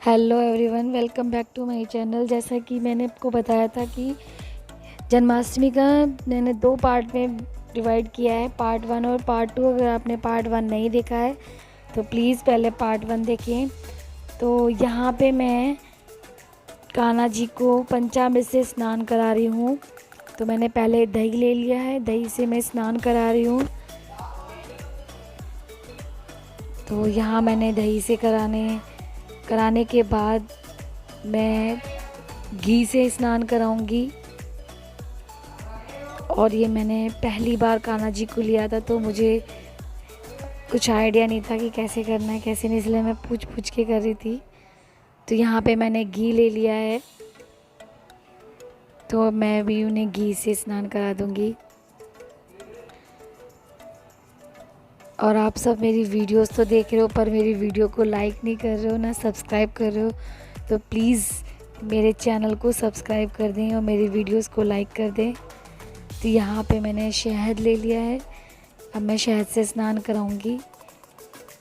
Hello everyone, welcome back to my channel. जैसा कि मैंने आपको बताया था कि जन्माष्टमी का मैंने 2 पार्ट में डिवाइड किया है, पार्ट 1 और पार्ट 2। अगर आपने पार्ट 1 नहीं देखा है तो प्लीज़ पहले पार्ट 1 देखें। तो यहाँ पे मैं कान्हा जी को पंचामृत से स्नान करा रही हूँ। तो मैंने पहले दही ले लिया है, दही से मैं स्नान करा रही हूँ। तो यहाँ मैंने दही से कराने के बाद मैं घी से स्नान कराऊंगी। और ये मैंने पहली बार कान्हा जी को लिया था, तो मुझे कुछ आइडिया नहीं था कि कैसे करना है कैसे नहीं, इसलिए मैं पूछ के कर रही थी। तो यहाँ पे मैंने घी ले लिया है, तो मैं भी उन्हें घी से स्नान करा दूंगी। और आप सब मेरी वीडियोस तो देख रहे हो, पर मेरी वीडियो को लाइक नहीं कर रहे हो ना सब्सक्राइब कर रहे हो। तो प्लीज़ मेरे चैनल को सब्सक्राइब कर दें और मेरी वीडियोस को लाइक कर दें। तो यहाँ पे मैंने शहद ले लिया है, अब मैं शहद से स्नान कराऊंगी।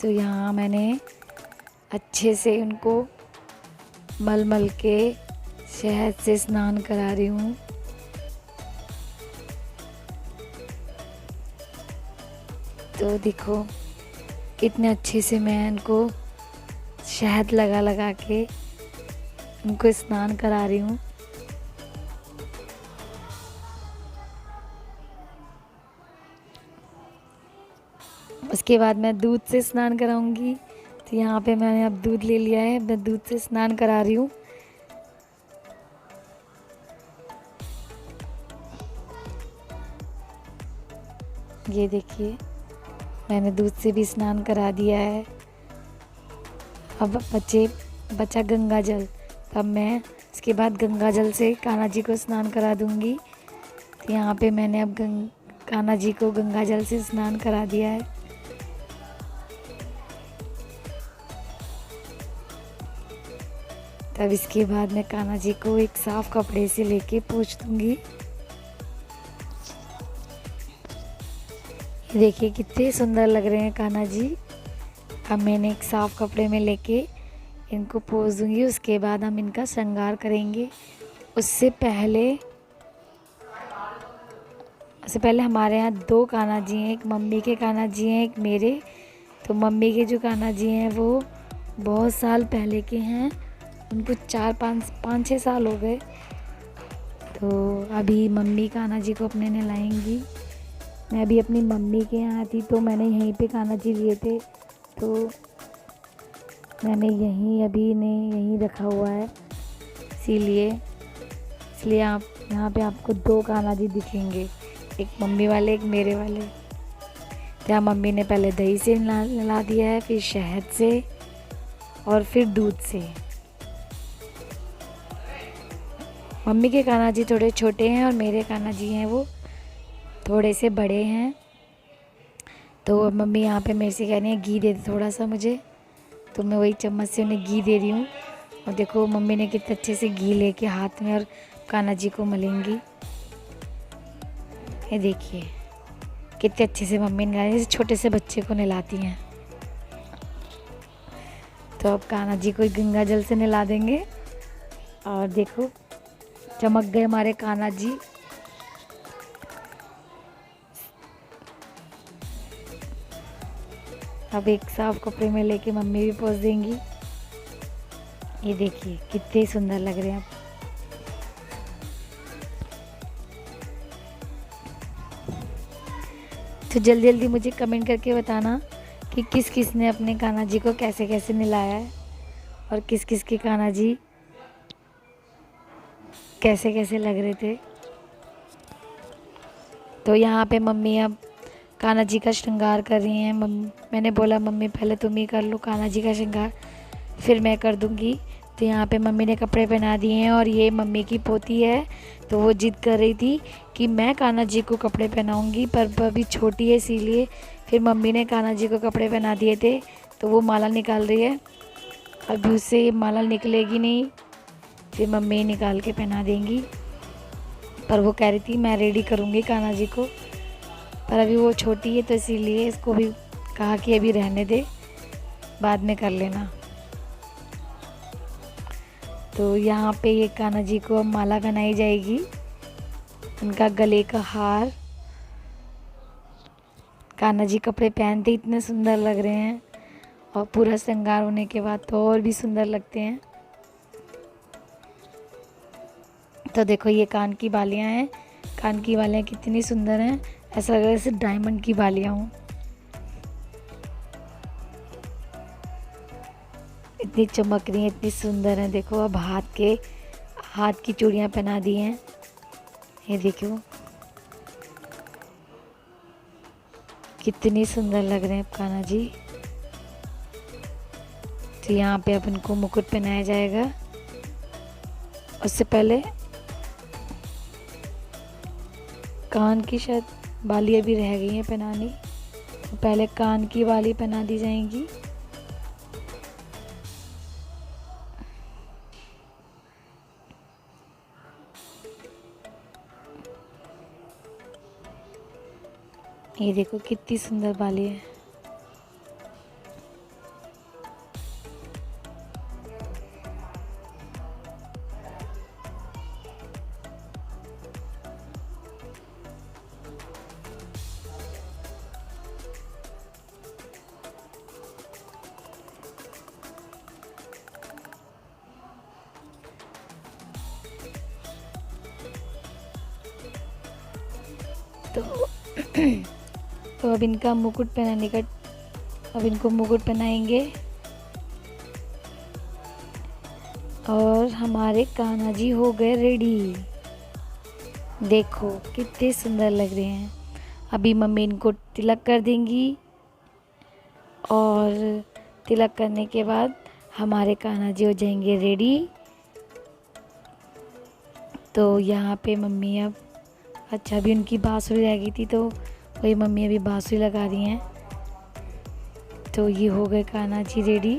तो यहाँ मैंने अच्छे से उनको मल के शहद से स्नान करा रही हूँ। तो देखो कितने अच्छे से मैं इनको शहद लगा के उनको स्नान करा रही हूँ। उसके बाद मैं दूध से स्नान कराऊंगी। तो यहाँ पे मैंने अब दूध ले लिया है, मैं दूध से स्नान करा रही हूँ। ये देखिए मैंने दूध से भी स्नान करा दिया है। अब बचा गंगा जल, तब मैं इसके बाद गंगा जल से कान्हा जी को स्नान करा दूंगी। तो यहाँ पे मैंने अब कान्हा जी को गंगा जल से स्नान करा दिया है। तब इसके बाद मैं कान्हा जी को एक साफ कपड़े से लेके पोंछ दूंगी। ये देखिए कितने सुंदर लग रहे हैं कान्हा जी। अब मैंने एक साफ कपड़े में लेके इनको पोंछ दूंगी। उसके बाद हम इनका श्रृंगार करेंगे। उससे पहले हमारे यहाँ 2 कान्हा जी हैं, एक मम्मी के कान्हा जी हैं, एक मेरे। तो मम्मी के जो कान्हा जी हैं वो बहुत साल पहले के हैं, उनको 5-6 साल हो गए। तो अभी मम्मी कान्हा जी को अपने नहलाएंगी। मैं अभी अपनी मम्मी के यहाँ थी, तो मैंने यहीं पे कान्हा जी लिए थे, तो मैंने यहीं रखा हुआ है। इसलिए आप यहाँ पे आपको 2 कान्हा जी दिखेंगे, एक मम्मी वाले एक मेरे वाले। तो मम्मी ने पहले दही से नहला दिया है, फिर शहद से और फिर दूध से। मम्मी के कान्हा जी थोड़े छोटे हैं और मेरे कान्हा जी हैं वो थोड़े से बड़े हैं। तो मम्मी यहाँ पे मेरे से कह रही है घी दे दे थोड़ा सा मुझे, तो मैं वही चम्मच से उन्हें घी दे रही हूँ। और देखो मम्मी ने कितने अच्छे से घी लेके हाथ में और कान्हा जी को मलेंगी। ये देखिए कितने अच्छे से मम्मी नहलाती, जैसे छोटे से बच्चे को नहलाती हैं। तो अब कान्हा जी को गंगा जल से नहला देंगे। और देखो चमक गए हमारे कान्हा जी। अब एक साफ कपड़े में लेके मम्मी भी पोंछ देंगी। ये देखिए कितने सुंदर लग रहे हैं अब। तो जल्दी जल्दी मुझे कमेंट करके बताना कि किस किस ने अपने कान्हा जी को कैसे कैसे नहलाया है और किस किस के कान्हा जी कैसे कैसे लग रहे थे। तो यहाँ पे मम्मी अब कान्हा जी का श्रृंगार कर रही हैं। मैंने बोला मम्मी पहले तुम ही कर लो कान्हा जी का श्रृंगार, फिर मैं कर दूँगी। तो यहाँ पे मम्मी ने कपड़े पहना दिए हैं और ये मम्मी की पोती है, तो वो जिद कर रही थी कि मैं कान्हा जी को कपड़े पहनाऊँगी, पर अभी छोटी है इसीलिए फिर मम्मी ने कान्हा जी को कपड़े पहना दिए थे। तो वो माला निकाल रही है, अभी उससे ये माला निकलेगी नहीं, फिर मम्मी निकाल के पहना देंगी। पर वो कह रही थी मैं रेडी करूँगी कान्हा जी को, पर अभी वो छोटी है तो इसीलिए इसको भी कहा कि अभी रहने दे, बाद में कर लेना। तो यहाँ पे ये कान्हा जी को अब माला पहनाई जाएगी, उनका गले का हार। कान्हा जी कपड़े पहनते इतने सुंदर लग रहे हैं और पूरा श्रृंगार होने के बाद तो और भी सुंदर लगते हैं। तो देखो ये कान की बालियां हैं, कान की बालियां कितनी सुंदर हैं, ऐसा लग रहा है जैसे डायमंड की बालियां हों, इतनी चमक रही हैं, इतनी सुंदर हैं। देखो अब हाथ की चूड़ियां पहना दी हैं, ये देखो कितनी सुंदर लग रहे हैं अब कान्हा जी। तो यहाँ पे अब इनको मुकुट पहनाया जाएगा। उससे पहले कान की शायद बाली अभी रह गई है पहनानी, तो पहले कान की बाली पहना दी जाएंगी। ये देखो कितनी सुंदर बाली है। तो तो अब इनका मुकुट पहनाने का, अब इनको मुकुट पहनाएंगे और हमारे कान्हा जी हो गए रेडी। देखो कितने सुंदर लग रहे हैं। अभी मम्मी इनको तिलक कर देंगी और तिलक करने के बाद हमारे कान्हा जी हो जाएंगे रेडी। तो यहाँ पे मम्मी अब, अच्छा अभी उनकी बांसुरी रह गई थी तो वही मम्मी अभी बांसुरी लगा रही हैं। तो ये हो गए कान्हा जी रेडी।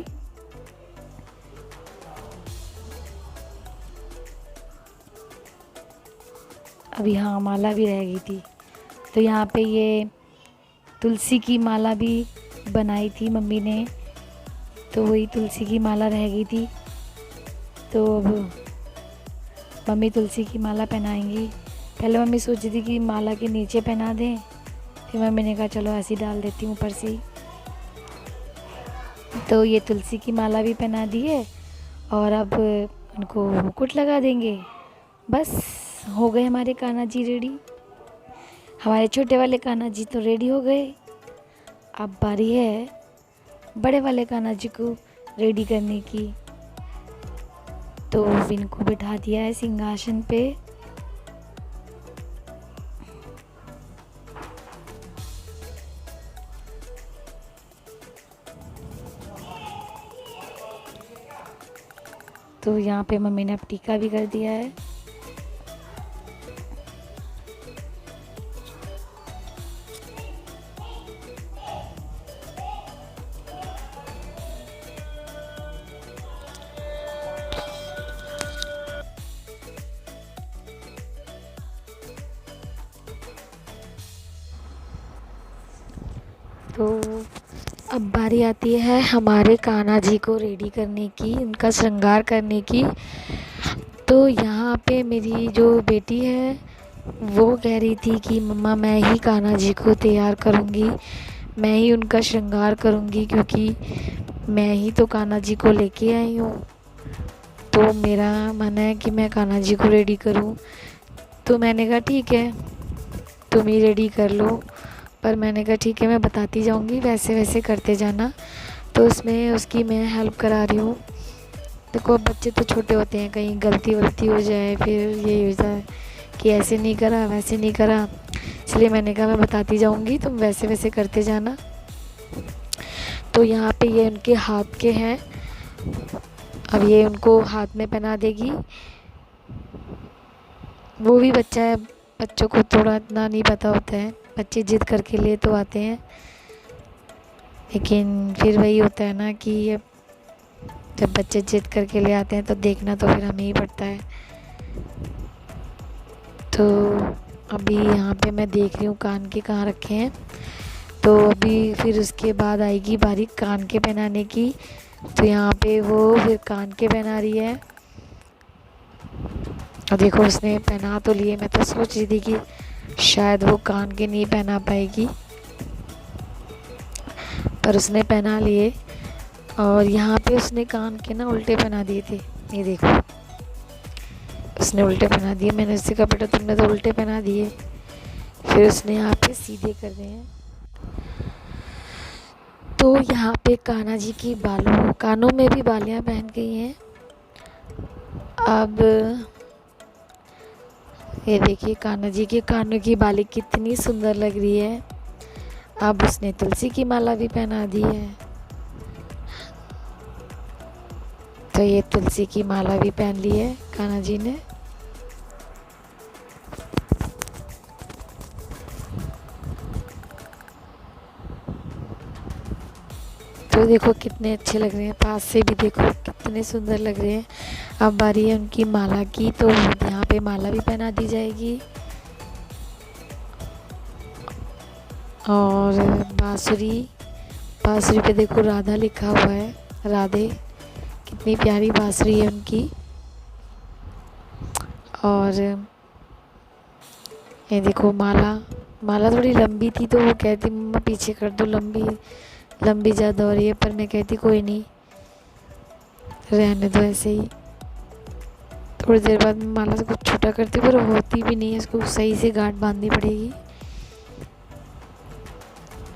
अभी हाँ माला भी रह गई थी, तो यहाँ पे ये तुलसी की माला भी बनाई थी मम्मी ने, तो वही तुलसी की माला रह गई थी। तो अब मम्मी तुलसी की माला पहनाएंगी। पहले मम्मी सोची थी कि माला के नीचे पहना दें, फिर मम्मी ने कहा चलो ऐसे ही डाल देती हूँ ऊपर से। तो ये तुलसी की माला भी पहना दी है और अब उनको मुकुट लगा देंगे। बस हो गए हमारे कान्हा जी रेडी। हमारे छोटे वाले कान्हा जी तो रेडी हो गए, अब बारी है बड़े वाले कान्हा जी को रेडी करने की। तो इनको बिठा दिया है सिंहासन पे। तो यहाँ पे मम्मी ने अब टीका भी कर दिया है। तो अब बारी आती है हमारे कान्हा जी को रेडी करने की, उनका श्रृंगार करने की। तो यहाँ पे मेरी जो बेटी है वो कह रही थी कि मम्मा मैं ही कान्हा जी को तैयार करूँगी, मैं ही उनका श्रृंगार करूँगी, क्योंकि मैं ही तो कान्हा जी को लेके आई हूँ। तो मेरा मन है कि मैं कान्हा जी को रेडी करूँ। तो मैंने कहा ठीक है तुम ही रेडी कर लो, पर मैंने कहा ठीक है मैं बताती जाऊंगी, वैसे वैसे करते जाना। तो उसमें उसकी मैं हेल्प करा रही हूँ। देखो बच्चे तो छोटे होते हैं, कहीं गलती वलती हो जाए फिर ये हो जाए कि ऐसे नहीं करा वैसे नहीं करा, इसलिए मैंने कहा मैं बताती जाऊंगी, तुम वैसे वैसे करते जाना। तो यहाँ पे ये उनके हाथ के हैं, अब ये उनको हाथ में पहना देगी। वो भी बच्चा है, बच्चों को थोड़ा इतना नहीं पता होता है, बच्चे जिद करके ले तो आते हैं, लेकिन फिर वही होता है ना कि जब बच्चे जिद करके ले आते हैं तो देखना तो फिर हमें ही पड़ता है। तो अभी यहाँ पे मैं देख रही हूँ कान के कहाँ रखे हैं। तो अभी फिर उसके बाद आएगी बारी कान के पहनाने की। तो यहाँ पे वो फिर कान के पहना रही है और देखो उसने पहना तो लिए। मैं तो सोच रही थी कि शायद वो कान के नहीं पहना पाएगी, पर उसने पहना लिए। और यहाँ पे उसने कान के ना उल्टे पहना दिए थे, ये देखो उसने उल्टे पहना दिए। मैंने उससे कहा बेटा तुमने तो उल्टे पहना दिए, फिर उसने यहाँ पे सीधे कर दिए हैं। तो यहाँ पे कान्हा जी की कानों में भी बालियाँ पहन गई हैं। अब ये देखिए कान्हा जी के कानों की बाली कितनी सुंदर लग रही है। अब उसने तुलसी की माला भी पहना दी है, तो ये तुलसी की माला भी पहन ली है कान्हा जी ने। तो देखो कितने अच्छे लग रहे हैं, पास से भी देखो कितने सुंदर लग रहे हैं। अब बारी है उनकी माला की, तो यहाँ पे माला भी पहना दी जाएगी। और बांसुरी पे देखो राधा लिखा हुआ है, राधे, कितनी प्यारी बांसुरी है उनकी। और ये देखो माला थोड़ी लंबी थी, तो वो कहती मम्मा पीछे कर दो, लंबी ज़्यादा हो रही है, पर मैं कहती कोई नहीं, रहने दो ऐसे ही। थोड़ी देर बाद मैं माला से कुछ छोटा करती, पर होती भी नहीं है, इसको सही से गांठ बांधनी पड़ेगी।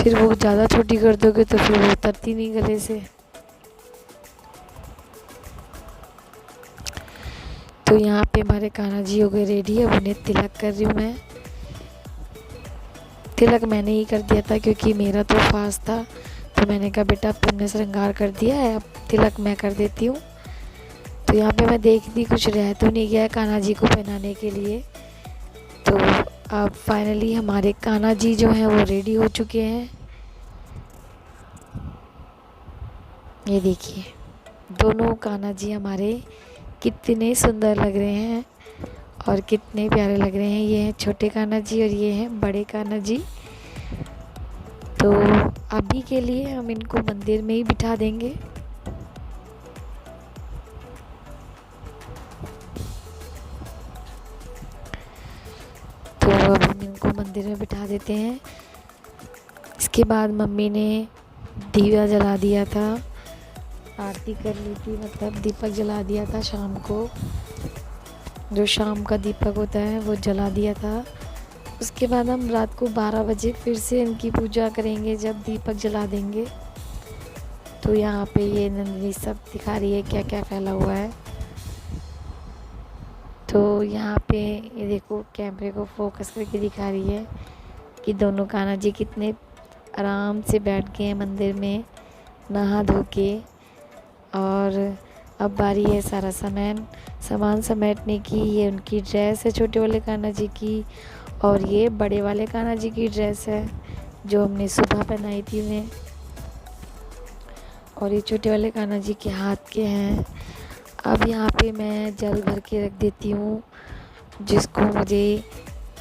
फिर वो ज़्यादा छोटी कर दोगे तो फिर वो उतरती नहीं गले से। तो यहाँ पे हमारे कान्हा जी हो गए रेडी। अब उन्हें तिलक कर रही हूँ मैं। तिलक मैंने ही कर दिया था क्योंकि मेरा तो फास्ट था, तो मैंने कहा बेटा अब तुमने श्रृंगार कर दिया है, अब तिलक मैं कर देती हूँ। तो यहाँ पे मैं देखती कुछ रह तो नहीं गया है कान्हा जी को पहनाने के लिए। तो अब फाइनली हमारे कान्हा जी जो हैं वो रेडी हो चुके हैं। ये देखिए दोनों कान्हा जी हमारे कितने सुंदर लग रहे हैं और कितने प्यारे लग रहे हैं। ये हैं छोटे कान्हा जी और ये हैं बड़े कान्हा जी। तो अभी के लिए हम इनको मंदिर में ही बिठा देंगे। तो अब हम इनको मंदिर में बिठा देते हैं। इसके बाद मम्मी ने दिया जला दिया था, आरती कर ली थी, मतलब दीपक जला दिया था शाम को, जो शाम का दीपक होता है वो जला दिया था। उसके बाद हम रात को 12 बजे फिर से इनकी पूजा करेंगे जब दीपक जला देंगे। तो यहाँ पे ये नंदिनी सब दिखा रही है क्या क्या फैला हुआ है। तो यहाँ पे ये देखो कैमरे को फोकस करके दिखा रही है कि दोनों कान्हा जी कितने आराम से बैठ गए हैं मंदिर में नहा धो के। और अब बारी है सारा सामान समेटने की। ये उनकी ड्रेस है छोटे वाले कान्हा जी की, और ये बड़े वाले कान्हा जी की ड्रेस है जो हमने सुबह पहनाई थी उन्हें। और ये छोटे वाले कान्हा जी के हाथ के हैं। अब यहाँ पे मैं जल भर के रख देती हूँ, जिसको मुझे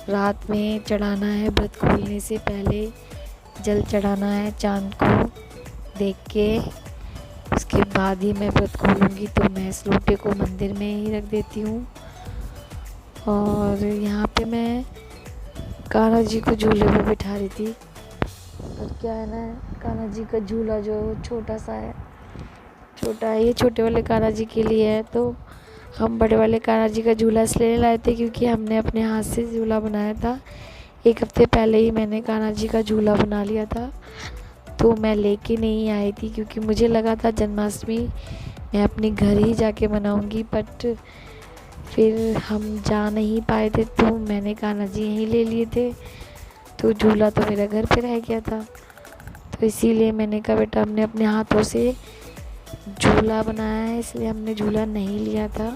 रात में चढ़ाना है। व्रत खोलने से पहले जल चढ़ाना है चांद को देख के, उसके बाद ही मैं व्रत खोलूँगी। तो मैं इस लोटे को मंदिर में ही रख देती हूँ। और यहाँ पे मैं कान्हा जी को झूले में बिठा रही थी। और क्या है ना, कान्हा जी का झूला जो छोटा सा है, ये छोटे वाले कान्हा जी के लिए है। तो हम बड़े वाले कान्हा जी का झूला इसलिए लाए थे क्योंकि हमने अपने हाथ से झूला बनाया था। 1 हफ्ते पहले ही मैंने कान्हा जी का झूला बना लिया था, तो मैं लेके नहीं आई थी क्योंकि मुझे लगा था जन्माष्टमी मैं अपने घर ही जाके मनाऊंगी। बट फिर हम जा नहीं पाए थे, तो मैंने कान्हा जी यहीं ले लिए थे। तो झूला तो मेरा घर पे रह गया था, तो इसीलिए मैंने कहा बेटा हमने अपने हाथों से झूला बनाया है, इसलिए हमने झूला नहीं लिया था।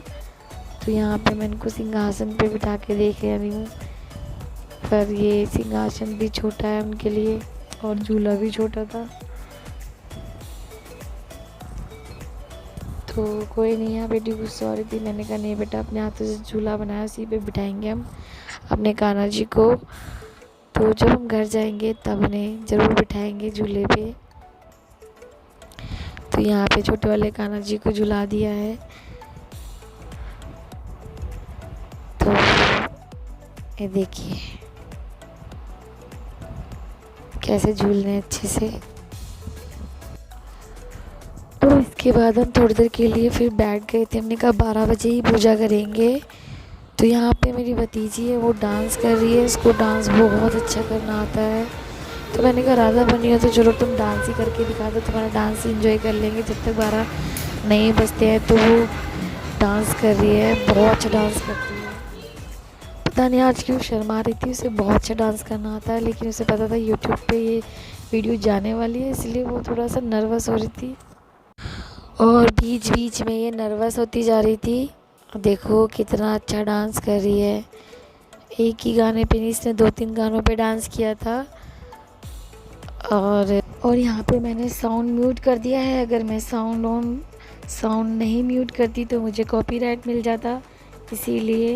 तो यहाँ पे मैं इनको सिंहासन पे बिठा के देख रही हूँ, पर ये सिंहासन भी छोटा है उनके लिए और झूला भी छोटा था। तो कोई नहीं, यहाँ बेटी गुस्सा हो रही थी। मैंने कहा नहीं बेटा अपने हाथों से झूला बनाया, उसी पे बिठाएंगे हम अपने कान्हा जी को। तो जब हम घर जाएंगे तब उन्हें ज़रूर बिठाएंगे झूले पे। तो यहाँ पे छोटे वाले कान्हा जी को झुला दिया है। ये देखिए कैसे झूल रहे हैं अच्छे से। तो इसके बाद हम थोड़ी देर के लिए फिर बैठ गए थे। हमने कहा 12 बजे ही पूजा करेंगे। तो यहाँ पे मेरी भतीजी है, वो डांस कर रही है, उसको डांस बहुत अच्छा करना आता है। तो मैंने कहा राधा बनी हो तो चलो तुम डांस ही करके दिखा दो, तुम्हारा डांस एंजॉय कर लेंगे। जब तक 12 नहीं बजते हैं तो वो डांस कर रही है, बहुत अच्छा डांस करती है। पता नहीं आज क्यों शर्मा रही थी, उसे बहुत अच्छा डांस करना आता है, लेकिन उसे पता था यूट्यूब पे ये वीडियो जाने वाली है, इसलिए वो थोड़ा सा नर्वस हो रही थी और बीच बीच में ये नर्वस होती जा रही थी। देखो कितना अच्छा डांस कर रही है। एक ही गाने पे नहीं, इसने 2-3 गानों पे डांस किया था। और यहाँ पे मैंने साउंड म्यूट कर दिया है। अगर मैं साउंड नहीं म्यूट करती तो मुझे कॉपीराइट मिल जाता, इसीलिए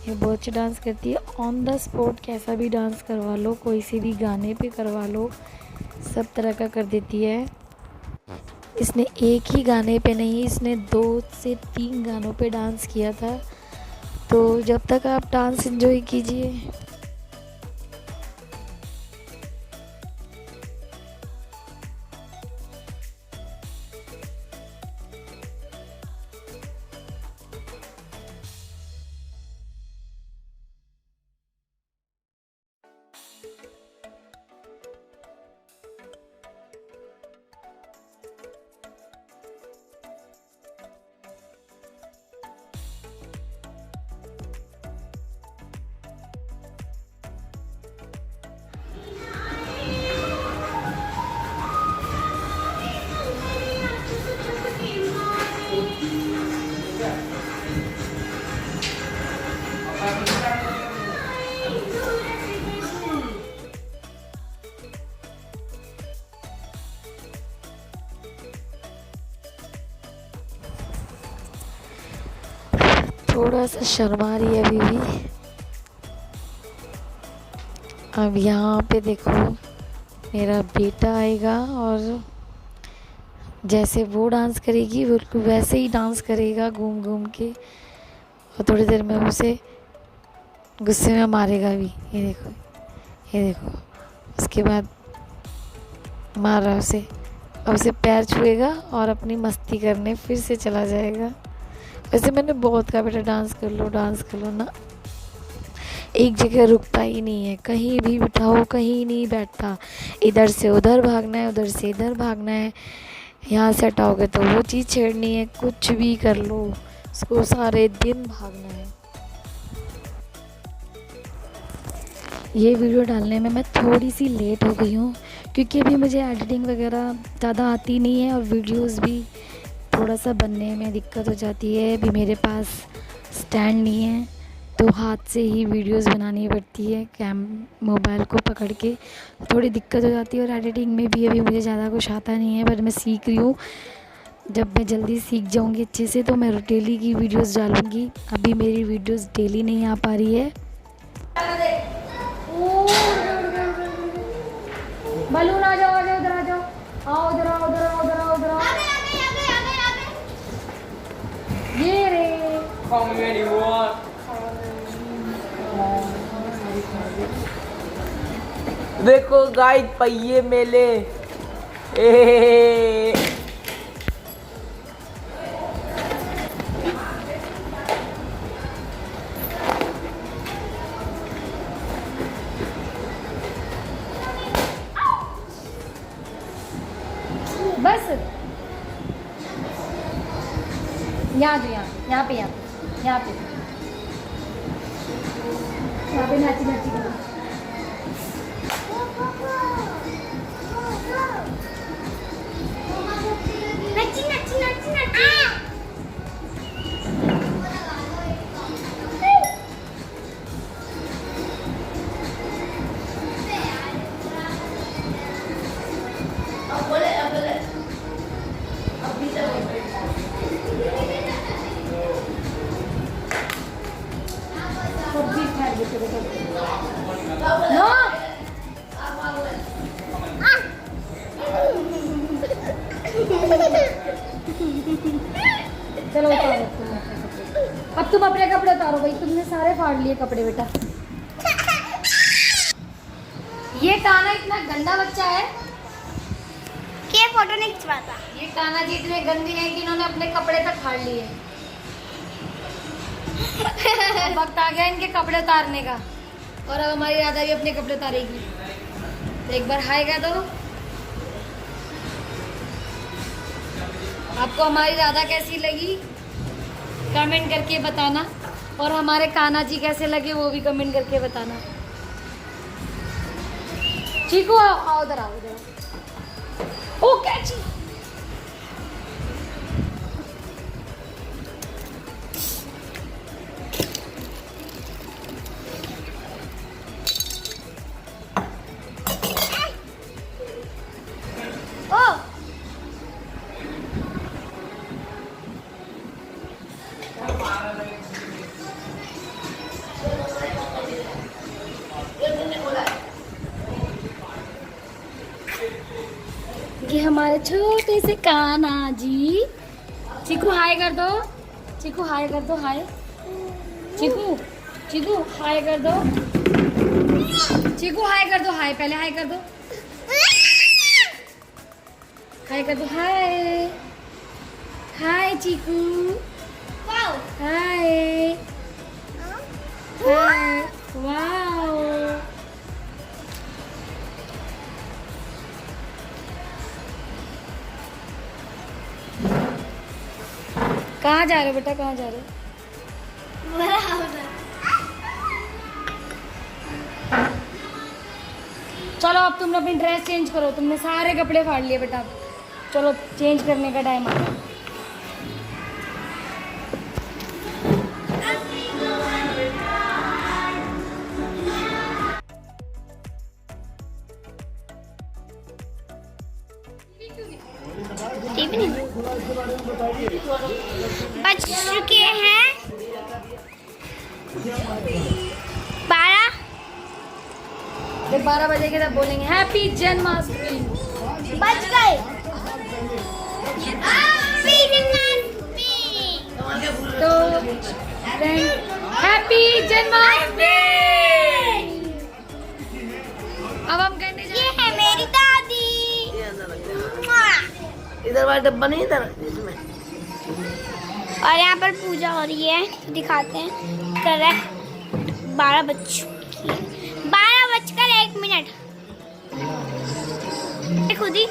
ये बहुत अच्छा डांस करती है। ऑन द स्पॉट कैसा भी डांस करवा लो, कोई से भी गाने पे करवा लो, सब तरह का कर देती है। इसने एक ही गाने पे नहीं, इसने 2 से 3 गानों पे डांस किया था। तो जब तक आप डांस एंजॉय कीजिए। थोड़ा सा शर्मा रही है अभी भी। अब यहाँ पे देखो मेरा बेटा आएगा और जैसे वो डांस करेगी बिल्कुल वैसे ही डांस करेगा घूम घूम के, और थोड़ी देर में उसे गुस्से में मारेगा भी। ये देखो, ये देखो, उसके बाद मार रहा उसे। अब उसे पैर छुएगा और अपनी मस्ती करने फिर से चला जाएगा। वैसे मैंने बहुत कहा बेटा डांस कर लो ना, एक जगह रुकता ही नहीं है, कहीं भी बिठाओ कहीं नहीं बैठता। इधर से उधर भागना है, उधर से इधर भागना है, यहाँ से हटाओगे तो वो चीज़ छेड़नी है, कुछ भी कर लो उसको सारे दिन भागना है। ये वीडियो डालने में मैं थोड़ी सी लेट हो गई हूँ, क्योंकि अभी मुझे एडिटिंग वगैरह ज़्यादा आती नहीं है और वीडियोस भी थोड़ा सा बनने में दिक्कत हो जाती है। अभी मेरे पास स्टैंड नहीं है तो हाथ से ही वीडियोस बनानी पड़ती है, मोबाइल को पकड़ के थोड़ी दिक्कत हो जाती है। और एडिटिंग में भी अभी मुझे ज़्यादा कुछ आता नहीं है, पर मैं सीख रही हूँ। जब मैं जल्दी सीख जाऊँगी अच्छे से तो मैं डेली की वीडियोस डालूँगी। अभी मेरी वीडियोस डेली नहीं आ पा रही है। बलून आ जाओ, उधर आ जाओ, आओ उधर आओ, उधर आओ, उधर आओ, उधर आओ। ये रे देखो गाइस पहिए मेले। बस यहाँ पे नाची नाची करो। नो चलो उतारो, अब तुम अपने कपड़े उतारो भाई, तुमने सारे फाड़ लिए कपड़े बेटा। ये कान्हा इतना गंदा बच्चा है कि ये फोटो नहीं खिंचवाता। ये कान्हा जी इतने गंदे हैं कि इन्होंने अपने कपड़े तक फाड़ लिए। अब वक्त आ गया इनके कपड़े उतारने का और अब हमारी राधा भी अपने कपड़े उतारेगी। तो एक बार हाय कह दो। आपको हमारी राधा कैसी लगी कमेंट करके बताना और हमारे कान्हा जी कैसे लगे वो भी कमेंट करके बताना। चीकू आओ आओ उधर आओ उधर। ओ कैची ओ ये हमारे छोटे से कान्हा जी। चीकू हाय कर दो। चीकू हाय कर दो। हाय चीकू। चीकू हाय कर दो। चीकू हाय कर दो। हाय पहले हाय कर दो। हाय कर दो। हाय हाय चीकू। वाओ हाय हाय वाओ। कहाँ जा रहे हो बेटा कहाँ जा रहे हो? चलो अब तुमने अपनी ड्रेस चेंज करो। तुमने सारे कपड़े फाड़ लिए बेटा। चलो चेंज करने का टाइम आ गया। टीवी नहीं बज चुके हैं 12। जब 12 बजेंगे तब बोलेंगे हैप्पी जन्माष्टमी। बज गए। हैप्पी जन्माष्टमी। तो हैप्पी जन्माष्टमी। अब हम करने जा ये है मेरी दादी। इधर वाला डब्बा नहीं इधर इसमें। और यहाँ पर पूजा हो रही है तो दिखाते हैं। करेक्ट 12 बज चुकी है। 12:01। खुद ही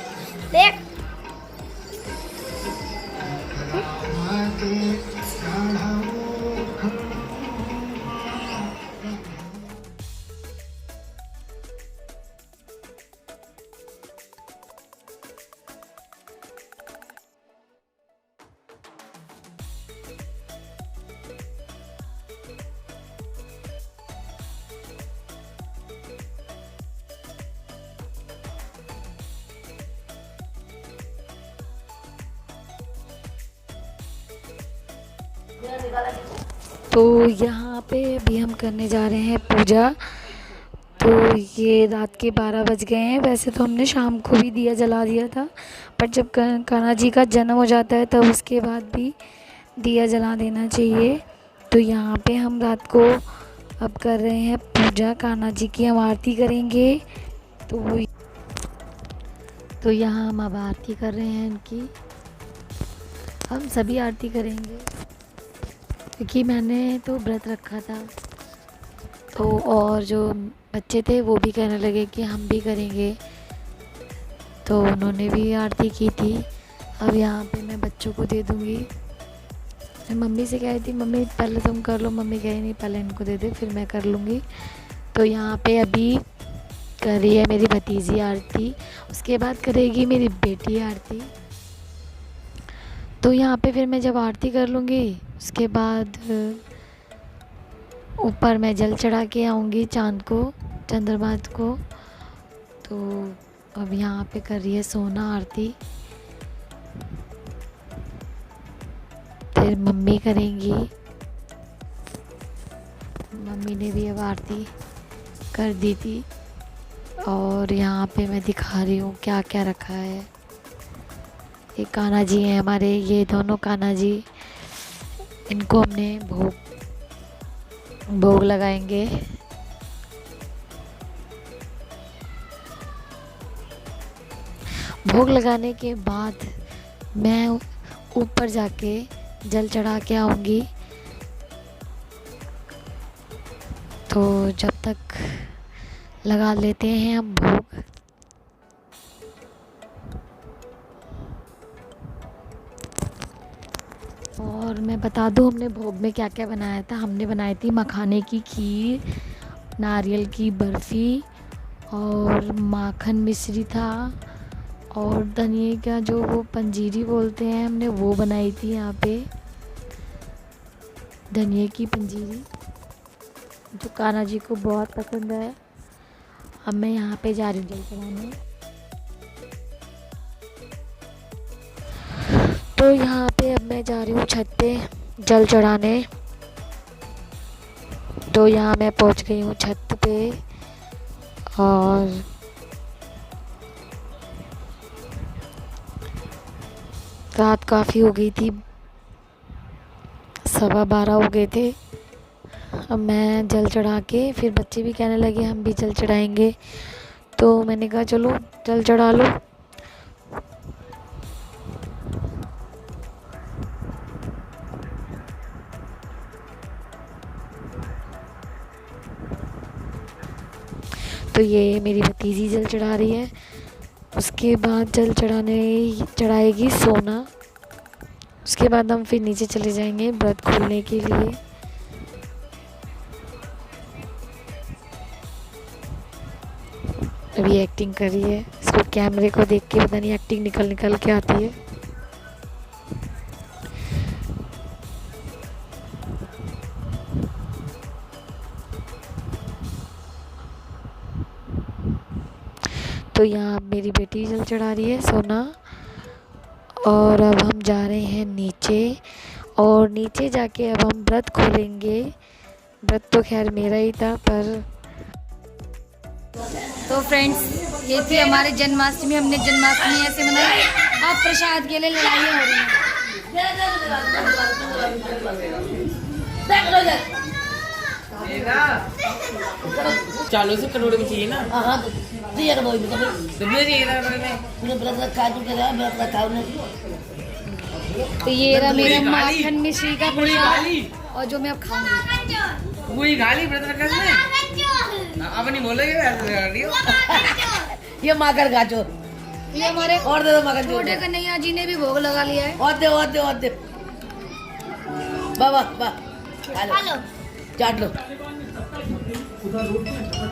देख। तो यहाँ पे अभी हम करने जा रहे हैं पूजा। तो ये रात के 12 बज गए हैं। वैसे तो हमने शाम को भी दिया जला दिया था, पर जब कान्हा जी का जन्म हो जाता है तब उसके बाद भी दिया जला देना चाहिए। तो यहाँ पे हम रात को अब कर रहे हैं पूजा। कान्हा जी की हम आरती करेंगे। तो यहाँ हम अब आरती कर रहे हैं इनकी। हम सभी आरती करेंगे क्योंकि मैंने तो व्रत रखा था। तो और जो बच्चे थे वो भी कहने लगे कि हम भी करेंगे, तो उन्होंने भी आरती की थी। अब यहाँ पे मैं बच्चों को दे दूँगी। मैं मम्मी से कह रही थी मम्मी पहले तुम कर लो, मम्मी कह रही नहीं पहले इनको दे दे फिर मैं कर लूँगी। तो यहाँ पे अभी कर रही है मेरी भतीजी आरती, उसके बाद करेगी मेरी बेटी आरती। तो यहाँ पे फिर मैं जब आरती कर लूँगी उसके बाद ऊपर मैं जल चढ़ा के आऊँगी चाँद को, चंद्रमा को। तो अब यहाँ पे कर रही है सोना आरती, फिर मम्मी करेंगी। मम्मी ने भी अब आरती कर दी थी। और यहाँ पे मैं दिखा रही हूँ क्या क्या रखा है। ये कान्हा जी हैं हमारे, ये दोनों कान्हा जी, इनको हमने भोग लगाएंगे। भोग लगाने के बाद मैं ऊपर जाके जल चढ़ा के आऊँगी। तो जब तक लगा लेते हैं हम भोग। और मैं बता दूं हमने भोग में क्या क्या बनाया था। हमने बनाई थी मखाने की खीर, नारियल की बर्फ़ी और माखन मिश्री था, और धनिए का जो वो पंजीरी बोलते हैं हमने वो बनाई थी यहाँ पे, धनिए की पंजीरी जो कान्हा जी को बहुत पसंद है। अब मैं यहाँ पे जा रही हूँ जल चढ़ाने। तो यहाँ पे अब मैं जा रही हूँ छत पे जल चढ़ाने। तो यहाँ मैं पहुँच गई हूँ छत पे, और रात काफ़ी हो गई थी, 12:15 हो गए थे। अब मैं जल चढ़ा के, फिर बच्चे भी कहने लगे हम भी जल चढ़ाएंगे, तो मैंने कहा चलो जल चढ़ा लो। तो ये मेरी भतीजी जल चढ़ा रही है। उसके बाद जल चढ़ाएगी सोना। उसके बाद हम फिर नीचे चले जाएंगे व्रत खोलने के लिए। अभी एक्टिंग कर रही है, इसको कैमरे को देख के पता नहीं एक्टिंग निकल के आती है। तो यहाँ मेरी बेटी जल चढ़ा रही है सोना। और अब हम जा रहे हैं नीचे, और नीचे जाके अब हम व्रत खोलेंगे। व्रत तो खैर मेरा ही था, पर तो फ्रेंड्स ये थी हमारी जन्माष्टमी। हमने जन्माष्टमी ऐसे मनाई। अब प्रसाद के लिए लड़ाइयाँ हो रही हैं। चालू से करोड़ में चाहिए ना। हाँ दिया का बोल तो चाहिए ना पूरे ब्रत रखा तू क्या ब्रत रखा उन्हें। तो ये रहा मेरा माखन मिश्री का प्रसाद, और जो मैं अब खाऊंगी वही गाली ब्रत रखा इसने। अब नहीं बोलेगे ये माकर गाचो। ये हमारे और दे दो मगन छोटे कन्हैया जी ने भी भोग लगा लिया है। और दे बाबा बा हेलो चाट लो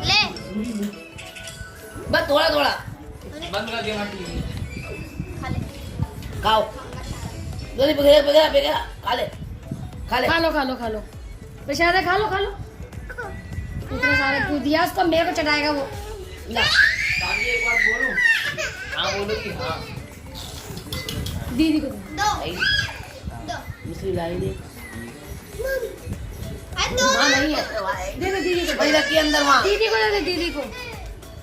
ले बस थोड़ा बंद कर दिया माटी खाओ जल्दी पकड़ा खा ले खा लो प्रसाद है, खा लो इतना सारे तू दिया उसको, मेरे को चढ़ाएगा वो। ला दादी एक बात बोलूं। हाँ बोलो कि हाँ दीदी को दो मिश्री लाई दे। दो हाँ नहीं है दे दे दीदी को, भाई रखिए अंदर वहाँ दीदी को दे दे दीदी को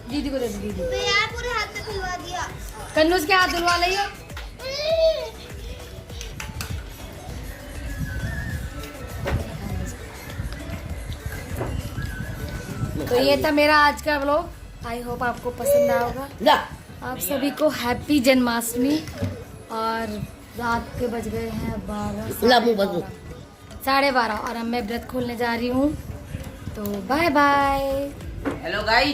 दे दे दीदी। तो यार पूरे हाथ में खुलवा दिया। कन्नूस के हाथ धुलवा लियो। तो ये था मेरा आज का व्लॉग। आई होप आपको पसंद आया होगा। ला आप सभी को हैप्पी जन्माष्टमी। और रात के बज गए हैं 12, ला मुँह बंद 12:30, और अब मैं व्रत खोलने जा रही हूँ। तो बाय बाय। Hello guys.